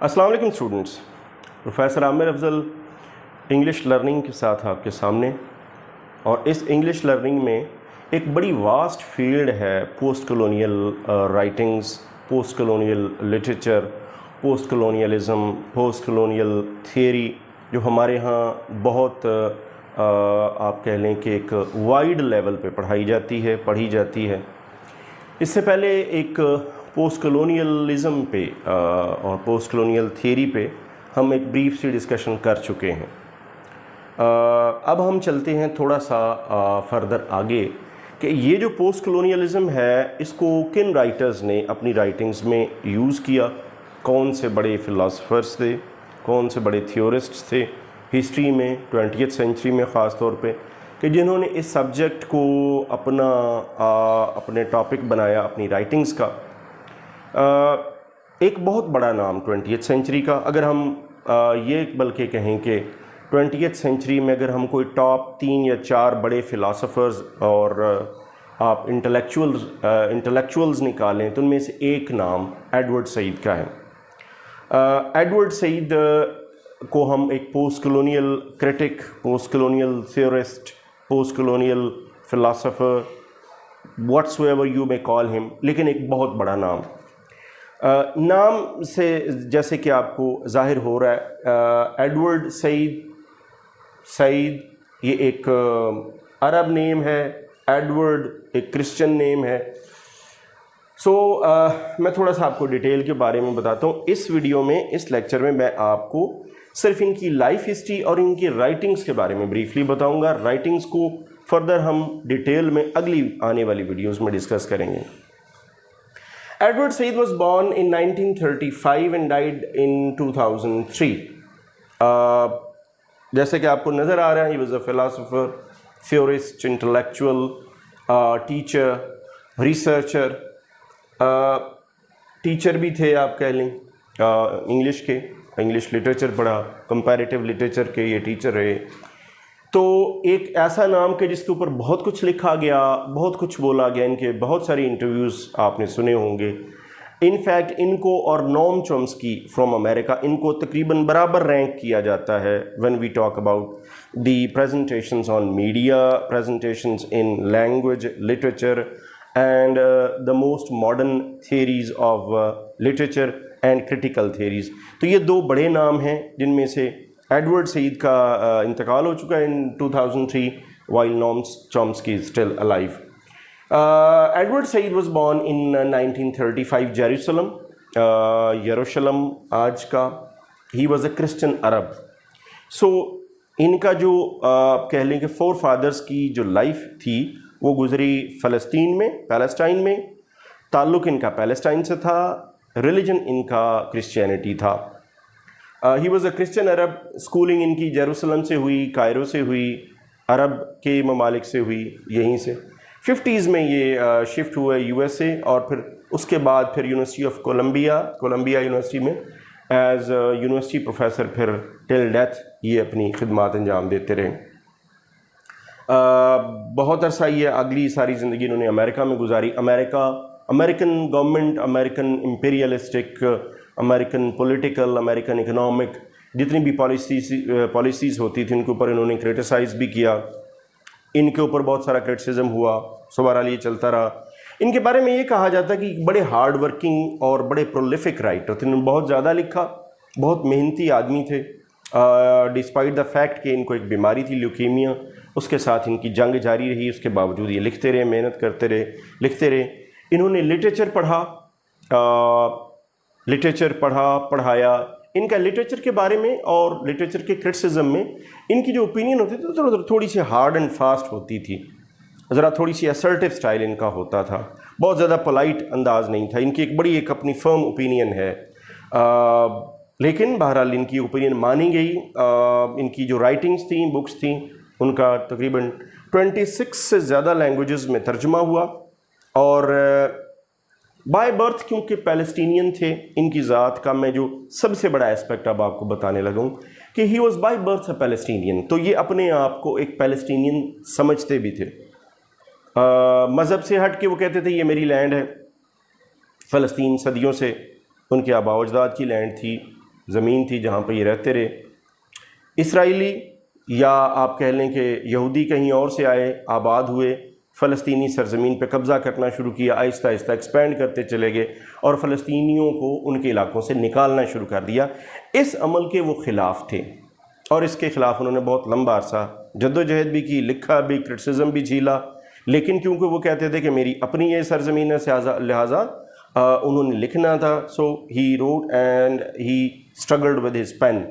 السلام علیکم students, professor عامر افضل English learning کے ساتھ آپ کے سامنے، اور اس انگلش لرننگ میں ایک بڑی واسٹ فیلڈ ہے post colonial writings, post colonial literature, post colonialism, post colonial theory, جو ہمارے ہاں بہت آپ کہہ لیں کہ ایک وائڈ لیول پہ پڑھی جاتی ہے۔ اس سے پہلے ایک پوسٹ کلونیلزم پہ اور پوسٹ کلونیل تھیوری پہ ہم ایک بریف سی ڈسکشن کر چکے ہیں۔ اب ہم چلتے ہیں تھوڑا سا فردر آگے کہ یہ جو پوسٹ کلونیلزم ہے اس کو کن رائٹرز نے اپنی رائٹنگز میں یوز کیا، کون سے بڑے فلاسفرز تھے، کون سے بڑے تھیورسٹس تھے ہسٹری میں 20th سینچری میں، خاص طور پہ کہ جنہوں نے اس سبجیکٹ کو اپنے ٹاپک بنایا اپنی رائٹنگز کا۔ ایک بہت بڑا نام 20th سینچری کا، اگر ہم یہ بلکہ کہیں کہ 20th سینچری میں اگر ہم کوئی ٹاپ 3 یا 4 بڑے فلاسفرز اور آپ انٹلیکچوئلز نکالیں تو ان میں سے ایک نام ایڈورڈ سعید کا ہے۔ ایڈورڈ سعید کو ہم ایک post colonial Currituck, post colonial theorist, post colonial philosopher, what's ever you میں کال ہم، لیکن ایک بہت بڑا نام سے جیسے کہ آپ کو ظاہر ہو رہا ہے، ایڈورڈ سعید یہ ایک عرب نیم ہے، ایڈورڈ ایک کرسچن نیم ہے۔ میں تھوڑا سا آپ کو ڈیٹیل کے بارے میں بتاتا ہوں۔ اس ویڈیو میں، اس لیکچر میں آپ کو صرف ان کی لائف ہسٹری اور ان کی رائٹنگز کے بارے میں بریفلی بتاؤں گا۔ رائٹنگز کو فردر ہم ڈیٹیل میں اگلی آنے والی ویڈیوز میں ڈسکس کریں گے۔ Edward Said was born in 1935 and died in 2003. جیسے کہ آپ کو نظر آ رہا ہے، he was a philosopher, theorist, intellectual, teacher, researcher. Teacher بھی تھے آپ کہہ لیں انگلش کے، انگلش لٹریچر پڑھا، کمپیریٹیو لٹریچر کے یہ ٹیچر رہے۔ تو ایک ایسا نام کہ جس کے اوپر بہت کچھ لکھا گیا، بہت کچھ بولا گیا، ان کے بہت ساری انٹرویوز آپ نے سنے ہوں گے۔ ان فیکٹ ان کو اور نوم چومسکی فرام امریکہ، ان کو تقریباً برابر رینک کیا جاتا ہے when we talk about the presentations on media, presentations in language, literature and the most modern theories of literature and critical theories۔ تو یہ دو بڑے نام ہیں جن میں سے ایڈورڈ سعید کا انتقال ہو چکا ہے in 2003 while Noam Chomsky is still alive۔ Edward Said was born in 1935 Jerusalem، یروشلم آج کا۔ He was a Christian Arab۔ ان کا جو کہہ لیں کہ فور فادرز کی جو لائف تھی وہ گزری فلسطین میں، پیلسٹائن میں۔ تعلق ان کا پیلسٹائن سے تھا، ریلیجن ان کا کرسچینٹی تھا۔ He was a Christian Arab. Schooling ان کی جیروسلم سے ہوئی، کائرو سے ہوئی، عرب کے ممالک سے ہوئی، یہیں سے 50s میں یہ شفٹ ہوئے یو ایس اے، اور پھر اس کے بعد پھر یونیورسٹی آف کولمبیا یونیورسٹی میں ایز یونیورسٹی پروفیسر پھر ٹل ڈیتھ یہ اپنی خدمات انجام دیتے رہے۔ بہت عرصہ یہ اگلی ساری زندگی انہوں نے امریکہ میں گزاری۔ American government, American imperialistic, American political, American economic جتنی بھی پالیسیز ہوتی تھیں ان کے اوپر انہوں نے کرٹیسائز بھی کیا، ان کے اوپر بہت سارا کرٹیسزم ہوا، بہرحال یہ چلتا رہا۔ ان کے بارے میں یہ کہا جاتا ہے کہ بڑے ہارڈ ورکنگ اور بڑے پرولیفک رائٹر تھے، انہوں نے بہت زیادہ لکھا، بہت محنتی آدمی تھے، ڈسپائٹ دا فیکٹ کہ ان کو ایک بیماری تھی لیوکیمیا، اس کے ساتھ ان کی جنگ جاری رہی، اس کے باوجود یہ لکھتے رہے، محنت کرتے رہے، لکھتے رہے۔ انہوں نے لٹریچر پڑھایا۔ ان کا لٹریچر کے بارے میں اور لٹریچر کے کرٹیسزم میں ان کی جو اوپینین ہوتی تھی تو تھوڑی سی ہارڈ اینڈ فاسٹ ہوتی تھی، ذرا تھوڑی سی اسرٹیو سٹائل ان کا ہوتا تھا، بہت زیادہ پولائٹ انداز نہیں تھا۔ ان کی ایک بڑی اپنی فرم اوپینین ہے، لیکن بہرحال ان کی اوپینین مانی گئی۔ ان کی جو رائٹنگز تھیں، بکس تھیں، ان کا تقریباً 26 سے زیادہ لینگویجز میں ترجمہ ہوا۔ اور بائی برتھ کیونکہ پیلسٹینین تھے، ان کی ذات کا میں جو سب سے بڑا اسپیکٹ اب آپ کو بتانے لگا ہوں کہ he was by birth a Palestinian, تو یہ اپنے آپ کو ایک پیلسٹینین سمجھتے بھی تھے۔ مذہب سے ہٹ کے وہ کہتے تھے یہ میری لینڈ ہے، فلسطین صدیوں سے ان کے آباء و اجداد کی لینڈ تھی، زمین تھی جہاں پہ یہ رہتے رہے. اسرائیلی یا آپ کہہ لیں کہ یہودی کہیں اور سے آئے, آباد ہوئے, فلسطینی سرزمین پہ قبضہ کرنا شروع کیا, آہستہ آہستہ ایکسپینڈ کرتے چلے گئے اور فلسطینیوں کو ان کے علاقوں سے نکالنا شروع کر دیا. اس عمل کے وہ خلاف تھے اور اس کے خلاف انہوں نے بہت لمبا عرصہ جدوجہد بھی کی, لکھا بھی, کرٹیسزم بھی جھیلا. لیکن کیونکہ وہ کہتے تھے کہ میری اپنی یہ سرزمین ہے, لہٰذا انہوں نے لکھنا تھا. So he wrote and he struggled with his pen.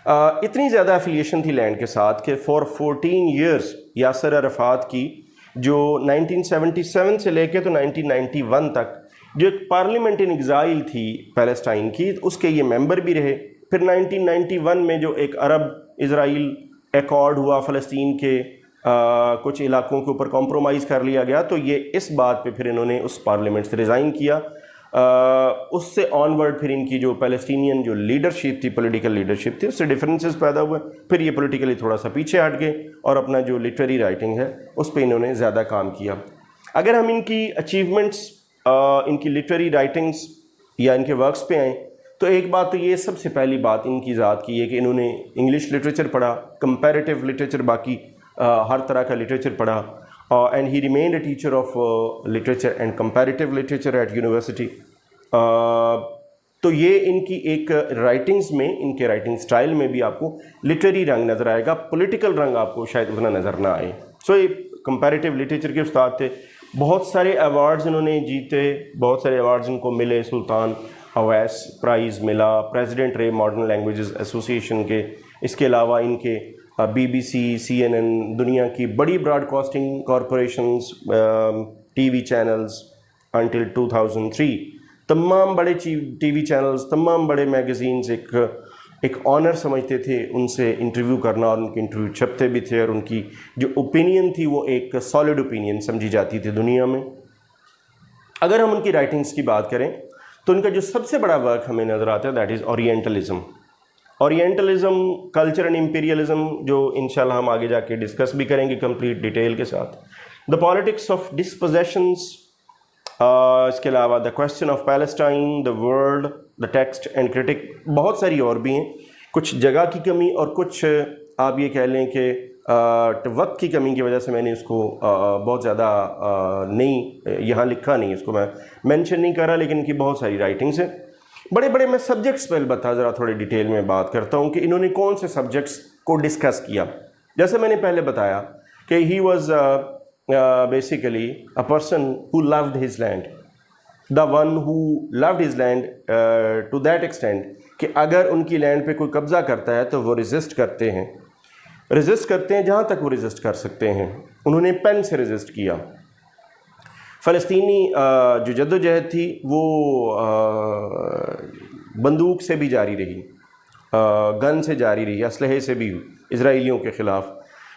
اتنی زیادہ افیلیشن تھی لینڈ کے ساتھ کہ فار 14 ایئرس یاسر عرفات کی, جو 1977 سے لے کے تو 1991 تک جو ایک پارلیمنٹ ان ایگزائل تھی پیلسٹائن کی, اس کے یہ ممبر بھی رہے. پھر 1991 میں جو ایک عرب اسرائیل ایکارڈ ہوا, فلسطین کے کچھ علاقوں کے اوپر کمپرومائز کر لیا گیا, تو یہ اس بات پہ پھر انہوں نے اس پارلیمنٹ سے ریزائن کیا. اس سے آن ورڈ پھر ان کی جو پیلسٹینین جو لیڈرشپ تھی, پولیٹیکل لیڈرشپ تھی, اس سے ڈفرینسز پیدا ہوئے. پھر یہ پولیٹیکلی تھوڑا سا پیچھے ہٹ گئے اور اپنا جو لٹریری رائٹنگ ہے اس پہ انہوں نے زیادہ کام کیا. اگر ہم ان کی اچیومنٹس, ان کی لٹریری رائٹنگس یا ان کے ورکس پہ آئیں تو ایک بات تو یہ سب سے پہلی بات ان کی ذات کی ہے کہ انہوں نے انگلش لٹریچر پڑھا, کمپیریٹیو لٹریچر, باقی ہر طرح کا لٹریچر پڑھا. And he remained a teacher of literature and comparative literature at university. تو یہ ان کی ایک رائٹنگز میں, ان کے رائٹنگ سٹائل میں بھی آپ کو لٹریری رنگ نظر آئے گا, پولیٹیکل رنگ آپ کو شاید اتنا نظر نہ آئے. سو یہ کمپیریٹیو لٹریچر کے استاد تھے. بہت سارے ایوارڈز انہوں نے جیتے, بہت سارے ایوارڈز ان کو ملے. سلطان اویس پرائز ملا, پریزیڈنٹ رہے ماڈرن لینگویجز ایسوسی ایشن کے. اس کے علاوہ ان کے بی بی سی, CNN, دنیا کی بڑی broadcasting corporations, T V channels until 2003, تمام بڑے ٹی وی چینلز, تمام بڑے میگزینز ایک آنر سمجھتے تھے ان سے انٹرویو کرنا, اور ان کے انٹرویو چھپتے بھی تھے, اور ان کی جو اوپینین تھی وہ ایک سالڈ اوپینین سمجھی جاتی تھی دنیا میں. اگر ہم ان کی رائٹنگز کی بات کریں تو ان کا جو سب سے بڑا ورک ہمیں نظر آتا ہے that is orientalism. Orientalism, culture and imperialism, جو انشاءاللہ ہم آگے جا کے ڈسکس بھی کریں گے کمپلیٹ ڈیٹیل کے ساتھ. دا پالیٹکس آف ڈسپوزیشنز, اس کے علاوہ the question of Palestine, the world, the text and critic, بہت ساری اور بھی ہیں. کچھ جگہ کی کمی اور کچھ آپ یہ کہہ لیں کہ وقت کی کمی کی وجہ سے میں نے اس کو بہت زیادہ نہیں یہاں لکھا نہیں, اس کو میں مینشن نہیں کر رہا, لیکن ان کی بہت ساری رائٹنگس ہیں. بڑے بڑے میں سبجیکٹس پہ البتہ ذرا تھوڑے ڈیٹیل میں بات کرتا ہوں کہ انہوں نے کون سے سبجیکٹس کو ڈسکس کیا. جیسے میں نے پہلے بتایا کہ he was basically a person who loved his land, the one who loved his land to that extent کہ اگر ان کی لینڈ پہ کوئی قبضہ کرتا ہے تو وہ ریزسٹ کرتے ہیں جہاں تک وہ ریزسٹ کر سکتے ہیں. انہوں نے پین سے ریزسٹ کیا. فلسطینی جو جدوجہد تھی وہ بندوق سے بھی جاری رہی, گن سے جاری رہی, اسلحے سے بھی اسرائیلیوں کے خلاف.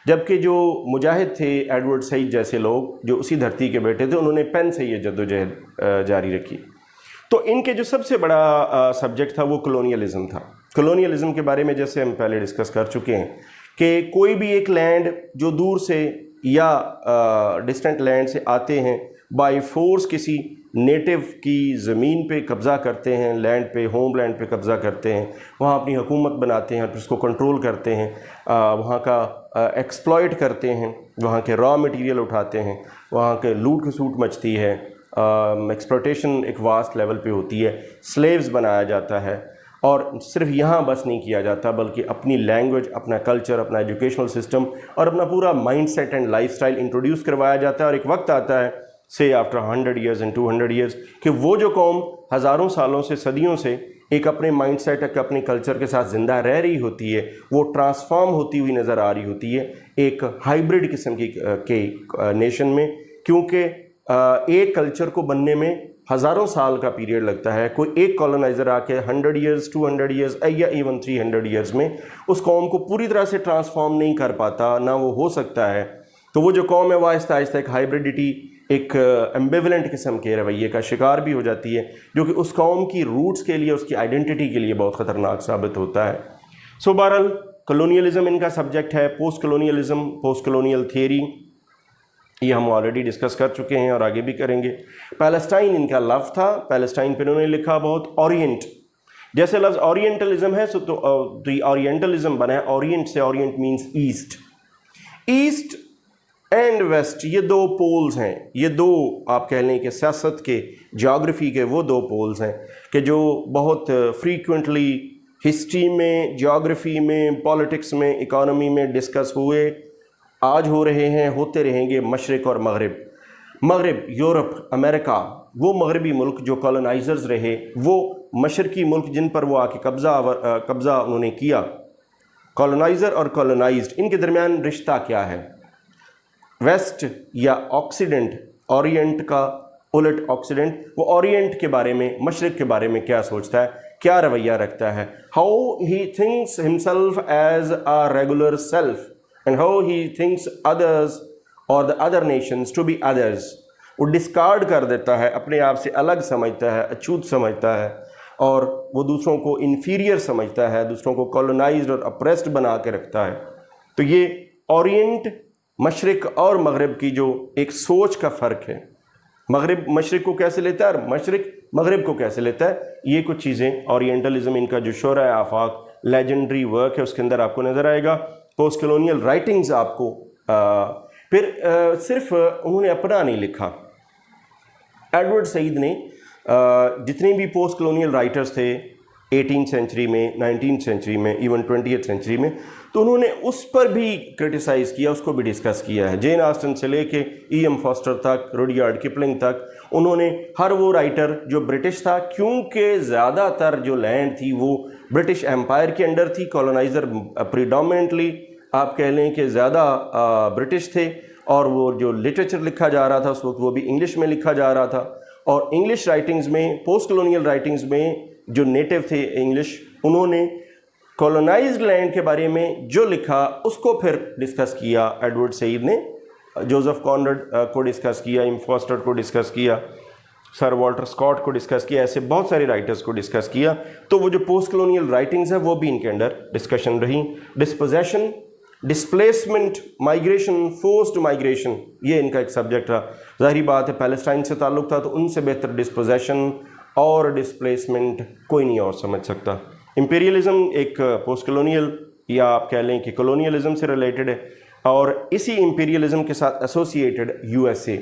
جبکہ جو مجاہد تھے ایڈورڈ سعید جیسے لوگ جو اسی دھرتی کے بیٹے تھے, انہوں نے پین سے یہ جدوجہد جاری رکھی. تو ان کے جو سب سے بڑا سبجیکٹ تھا وہ کلونیلزم تھا. کلونیلزم کے بارے میں جیسے ہم پہلے ڈسکس کر چکے ہیں کہ کوئی بھی ایک لینڈ جو دور سے یا ڈسٹنٹ لینڈ سے آتے ہیں, بائی فورس کسی نیٹو کی زمین پہ قبضہ کرتے ہیں, لینڈ پہ, ہوم لینڈ پہ قبضہ کرتے ہیں, وہاں اپنی حکومت بناتے ہیں, پھر اس کو کنٹرول کرتے ہیں, وہاں کا ایکسپلائٹ کرتے ہیں, وہاں کے را مٹیریل اٹھاتے ہیں, وہاں کے لوٹ کھسوٹ مچتی ہے, ایکسپلوٹیشن ایک واسٹ لیول پہ ہوتی ہے, سلیوز بنایا جاتا ہے. اور صرف یہاں بس نہیں کیا جاتا بلکہ اپنی لینگویج, اپنا کلچر, اپنا ایجوکیشنل سسٹم اور اپنا پورا mind set and life style introduce کروایا جاتا ہے. اور ایک وقت آتا ہے سے آفٹر 100 ایئرز اینڈ 200 ایئرز کہ وہ جو قوم ہزاروں سالوں سے, صدیوں سے ایک اپنے مائنڈ سیٹ, ایک اپنے کلچر کے ساتھ زندہ رہ رہی ہوتی ہے, وہ ٹرانسفارم ہوتی ہوئی نظر آ رہی ہوتی ہے ایک ہائیبرڈ قسم کی نیشن میں. کیونکہ ایک کلچر کو بننے میں ہزاروں سال کا پیریڈ لگتا ہے. کوئی ایک کالونائزر آ کے 100 ایئرز, 200 ایئرز یا ایون 300 ایئرز میں اس قوم کو پوری طرح سے ٹرانسفارم نہیں کر پاتا, نہ وہ ہو سکتا ہے. تو وہ جو قوم ہے وہ آہستہ آہستہ ایک ہائیبریڈیٹی, ایک ایمبیولنٹ قسم کے رویے کا شکار بھی ہو جاتی ہے, جو کہ اس قوم کی روٹس کے لیے, اس کی آئیڈینٹی کے لیے بہت خطرناک ثابت ہوتا ہے. سو بہرحال کلونیلزم ان کا سبجیکٹ ہے. Post colonialism, post colonial theory, یہ ہم آلریڈی ڈسکس کر چکے ہیں اور آگے بھی کریں گے. پیلسٹائن ان کا لو تھا. پیلسٹائن پہ انہوں نے لکھا بہت. اورینٹ, جیسے لفظ اورینٹلزم ہے تو اورینٹلزم بنا ہے اورینٹ سے, orient means east. East and west یہ دو پولز ہیں, یہ دو آپ کہہ لیں کہ سیاست کے, جیوگرافی کے وہ دو پولز ہیں کہ جو بہت فریکوینٹلی ہسٹری میں, جیوگرافی میں, پالیٹکس میں, اکانومی میں ڈسکس ہوئے, آج ہو رہے ہیں, ہوتے رہیں گے. مشرق اور مغرب. مغرب یورپ, امریکہ, وہ مغربی ملک جو کالونائزرز رہے, وہ مشرقی ملک جن پر وہ آ کے قبضہ انہوں نے کیا. کالونائزر اور کالونائزڈ, ان کے درمیان رشتہ کیا ہے؟ ویسٹ یا آکسیڈنٹ, اورینٹ کا الٹ آکسیڈنٹ, وہ اورینٹ کے بارے میں, مشرق کے بارے میں کیا سوچتا ہے, کیا رویہ رکھتا ہے؟ How he thinks himself as a regular self and how he thinks others or the other nations to be others. وہ ڈسکارڈ کر دیتا ہے, اپنے آپ سے الگ سمجھتا ہے, اچھوت سمجھتا ہے, اور وہ دوسروں کو انفیریئر سمجھتا ہے, دوسروں کو کالونائزڈ اور اپریسڈ بنا کے رکھتا ہے. تو یہ اورینٹ, مشرق اور مغرب کی جو ایک سوچ کا فرق ہے, مغرب مشرق کو کیسے لیتا ہے اور مشرق مغرب کو کیسے لیتا ہے, یہ کچھ چیزیں اورینٹلزم, ان کا جو شورۂ آفاق لیجنڈری ورک ہے اس کے اندر آپ کو نظر آئے گا. پوسٹ کلونیل رائٹنگز آپ کو پھر صرف انہوں نے اپنا نہیں لکھا. ایڈورڈ سعید نے جتنے بھی پوسٹ کلونیل رائٹرز تھے 18 سینچری میں, 19 سینچری میں, ایون 20th سینچری میں, تو انہوں نے اس پر بھی کرٹیسائز کیا, اس کو بھی ڈسکس کیا ہے. جین آسٹن سے لے کے ای ایم فاسٹر تک, روڈیارڈ کپلنگ تک, انہوں نے ہر وہ رائٹر جو برٹش تھا, کیونکہ زیادہ تر جو لینڈ تھی وہ برٹش ایمپائر کے انڈر تھی, کالونائزر پریڈومنٹلی آپ کہہ لیں کہ زیادہ برٹش تھے, اور وہ جو لٹریچر لکھا جا رہا تھا اس وقت وہ بھی انگلش میں لکھا جا رہا تھا. اور انگلش رائٹنگز میں, پوسٹ کلونیل رائٹنگز میں جو نیٹو تھے انگلش, انہوں نے کالونائزڈ لینڈ کے بارے میں جو لکھا اس کو پھر ڈسکس کیا. ایڈورڈ سعید نے جوزف کانرڈ کو ڈسکس کیا, ایم فاسٹر کو ڈسکس کیا, سر والٹر اسکاٹ کو ڈسکس کیا, ایسے بہت سارے رائٹرز کو ڈسکس کیا. تو وہ جو پوسٹ کلونیل رائٹنگز ہیں وہ بھی ان کے انڈر ڈسکشن رہی. Disposition, displacement, migration, forced migration, یہ ان کا ایک سبجیکٹ تھا. ظاہری بات ہے پیلسٹائن سے تعلق تھا تو ان سے بہتر ڈسپوزیشن اور ڈسپلیسمنٹ کوئی نہیں اور سمجھ سکتا. امپیریلزم ایک پوسٹ کلونیل یا آپ کہہ لیں کہ کلونیلزم سے ریلیٹڈ ہے, اور اسی امپیریلزم کے ساتھ associated U S A.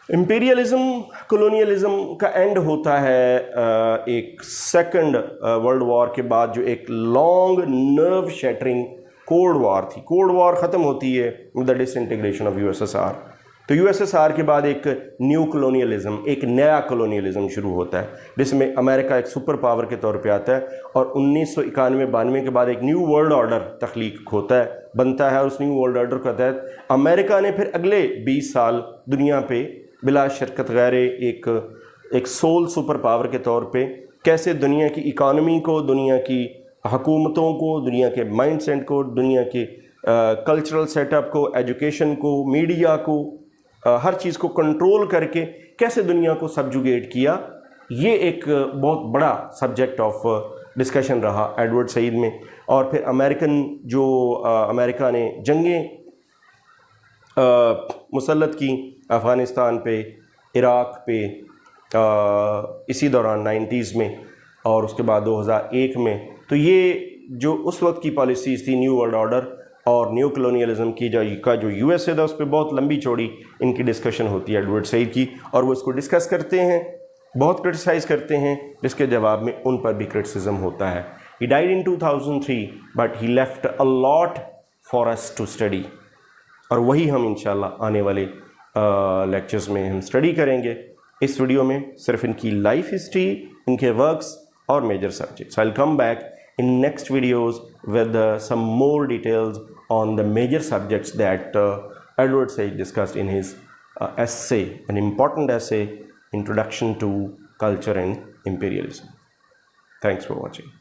Imperialism colonialism کا اینڈ ہوتا ہے ایک سیکنڈ ورلڈ وار کے بعد, جو ایک long nerve shattering cold war تھی. کولڈ وار ختم ہوتی ہے with the disintegration of U S S R. تو یو ایس ایس آر کے بعد ایک نیو کلونیلزم, ایک نیا کلونیلزم شروع ہوتا ہے, جس میں امریکہ ایک سپر پاور کے طور پہ آتا ہے, اور 1991-92 کے بعد ایک نیو ورلڈ آرڈر تخلیق ہوتا ہے, بنتا ہے. اور اس نیو ورلڈ آرڈر کے تحت امریکہ نے پھر اگلے 20 سال دنیا پہ بلا شرکت غیر ایک سول سپر پاور کے طور پہ کیسے دنیا کی اکانومی کو, دنیا کی حکومتوں کو, دنیا کے مائنڈ سیٹ کو, دنیا کے کلچرل سیٹ اپ کو, ایجوکیشن کو, میڈیا کو, ہر چیز کو کنٹرول کر کے کیسے دنیا کو سبجوگیٹ کیا. یہ ایک بہت بڑا سبجیکٹ آف ڈسکشن رہا ایڈورڈ سعید میں. اور پھر امریکہ نے جنگیں مسلط کی افغانستان پہ, عراق پہ, اسی دوران 90s میں, اور اس کے بعد 2001 میں. تو یہ جو اس وقت کی پالیسیز تھی, نیو ورلڈ آرڈر اور نیو کلونیلزم کی جو یو ایس اے تھا, اس پہ بہت لمبی چوڑی ان کی ڈسکشن ہوتی ہے ایڈورڈ سعید کی, اور وہ اس کو ڈسکس کرتے ہیں, بہت کرٹیسائز کرتے ہیں, جس کے جواب میں ان پر بھی کرٹیسزم ہوتا ہے. He died in 2003 but he left a lot for us to study, اور وہی ہم انشاءاللہ آنے والے لیکچرز میں ہم اسٹڈی کریں گے. اس ویڈیو میں صرف ان کی لائف ہسٹری, ان کے ورکس اور major subjects. I'll come back in next videos with some more details on the major subjects that Edward Said discussed in his essay, an important essay, Introduction to Culture and Imperialism. Thanks for watching.